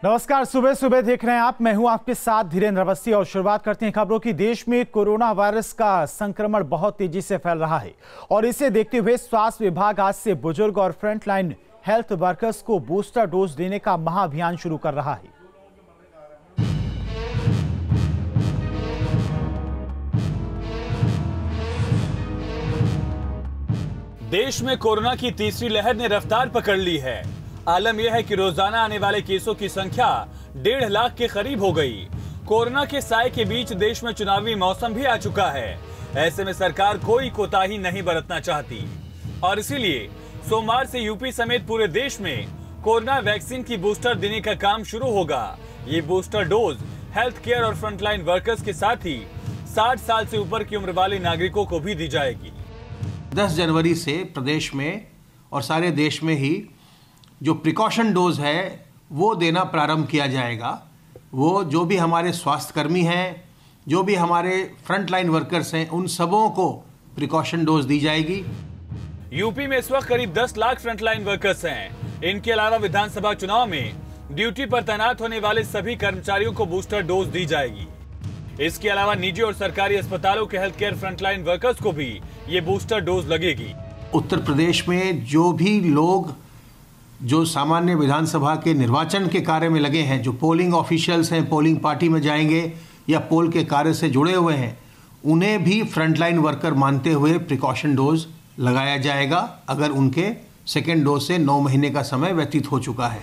नमस्कार, सुबह सुबह देख रहे हैं आप। मैं हूं आपके साथ धीरेन्द्र अवस्थी और शुरुआत करते हैं खबरों की। देश में कोरोना वायरस का संक्रमण बहुत तेजी से फैल रहा है और इसे देखते हुए स्वास्थ्य विभाग आज से बुजुर्ग और फ्रंटलाइन हेल्थ वर्कर्स को बूस्टर डोज देने का महाअभियान शुरू कर रहा है। देश में कोरोना की तीसरी लहर ने रफ्तार पकड़ ली है। आलम यह है कि रोजाना आने वाले केसों की संख्या 1.5 लाख के करीब हो गई। कोरोना के साए के बीच देश में चुनावी मौसम भी आ चुका है। ऐसे में सरकार कोई कोताही नहीं बरतना चाहती और इसीलिए सोमवार से यूपी समेत पूरे देश में कोरोना वैक्सीन की बूस्टर देने का काम शुरू होगा। ये बूस्टर डोज हेल्थ केयर और फ्रंटलाइन वर्कर्स के साथ ही 60 साल से ऊपर की उम्र वाले नागरिकों को भी दी जाएगी। 10 जनवरी से प्रदेश में और सारे देश में ही जो प्रिकॉशन डोज है वो देना प्रारंभ किया जाएगा। वो जो भी हमारे स्वास्थ्यकर्मी हैं, जो भी हमारे फ्रंटलाइन वर्कर्स हैं, उन सबों को प्रिकॉशन डोज दी जाएगी। यूपी में इस वक्त करीब 10 लाख फ्रंटलाइन वर्कर्स हैं। इनके अलावा विधानसभा चुनाव में ड्यूटी पर तैनात होने वाले सभी कर्मचारियों को बूस्टर डोज दी जाएगी। इसके अलावा निजी और सरकारी अस्पतालों के हेल्थ केयर फ्रंटलाइन वर्कर्स को भी ये बूस्टर डोज लगेगी। उत्तर प्रदेश में जो भी लोग जो सामान्य विधानसभा के निर्वाचन के कार्य में लगे हैं, जो पोलिंग ऑफिशियल्स हैं, पोलिंग पार्टी में जाएंगे या पोल के कार्य से जुड़े हुए हैं, उन्हें भी फ्रंटलाइन वर्कर मानते हुए प्रिकॉशन डोज लगाया जाएगा अगर उनके सेकेंड डोज से 9 महीने का समय व्यतीत हो चुका है।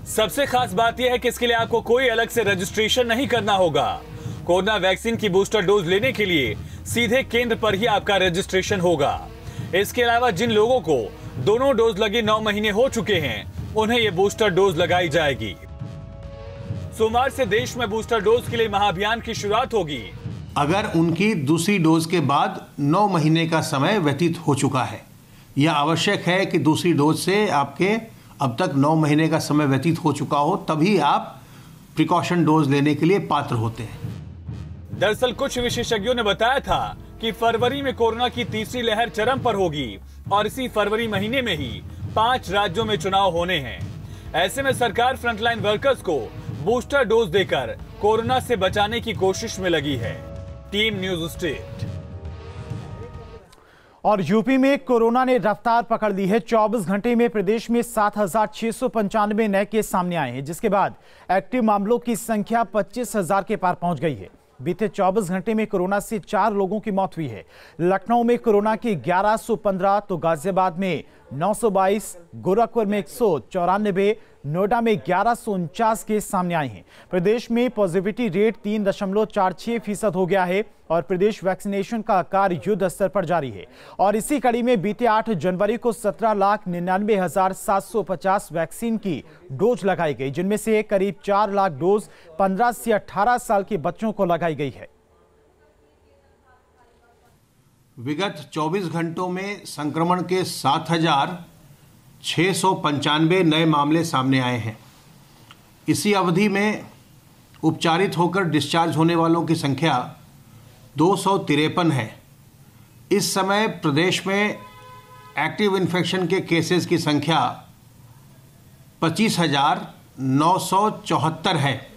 सबसे खास बात यह है कि इसके लिए आपको कोई अलग से रजिस्ट्रेशन नहीं करना होगा। कोरोना वैक्सीन की बूस्टर डोज लेने के लिए सीधे केंद्र पर ही आपका रजिस्ट्रेशन होगा। इसके अलावा जिन लोगों को दोनों डोज लगे 9 महीने हो चुके हैं, उन्हें ये बूस्टर डोज लगाई जाएगी। सोमवार से देश में बूस्टर डोज के लिए महाअभियान की शुरुआत होगी। अगर उनकी दूसरी डोज के बाद 9 महीने का समय व्यतीत हो चुका है, यह आवश्यक है कि दूसरी डोज से आपके अब तक 9 महीने का समय व्यतीत हो चुका हो, तभी आप प्रिकॉशन डोज लेने के लिए पात्र होते हैं। दरअसल कुछ विशेषज्ञों ने बताया था कि फरवरी में कोरोना की तीसरी लहर चरम पर होगी और इसी फरवरी महीने में ही 5 राज्यों में चुनाव होने हैं। ऐसे में सरकार फ्रंटलाइन वर्कर्स को बूस्टर डोज देकर कोरोना से बचाने की कोशिश में लगी है। Team news state. और यूपी में कोरोना ने रफ्तार पकड़ ली है। 24 घंटे में प्रदेश में 7,695 नए केस सामने आए हैं, जिसके बाद एक्टिव मामलों की संख्या 25,000 के पार पहुंच गई है। बीते 24 घंटे में कोरोना से 4 लोगों की मौत हुई है। लखनऊ में कोरोना की 1115, तो गाजियाबाद में 922, गोरखपुर में 194, नोएडा में 1149 केस सामने आए हैं। प्रदेश में पॉजिटिविटी रेट 3.46% हो गया है और प्रदेश वैक्सीनेशन का कार्य युद्ध स्तर पर जारी है। और इसी कड़ी में बीते 8 जनवरी को 17,99,750 वैक्सीन की डोज लगाई गई, जिनमें से करीब 4 लाख डोज 15 से 18 साल के बच्चों को लगाई गई है। विगत 24 घंटों में संक्रमण के 7,695 नए मामले सामने आए हैं। इसी अवधि में उपचारित होकर डिस्चार्ज होने वालों की संख्या 253 है। इस समय प्रदेश में एक्टिव इन्फेक्शन के केसेस की संख्या 25,974 है।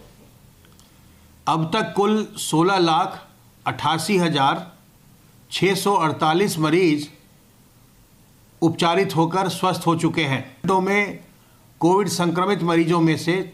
अब तक कुल 16,88,648 मरीज उपचारित होकर स्वस्थ हो चुके हैं। में कोविड संक्रमित मरीजों में से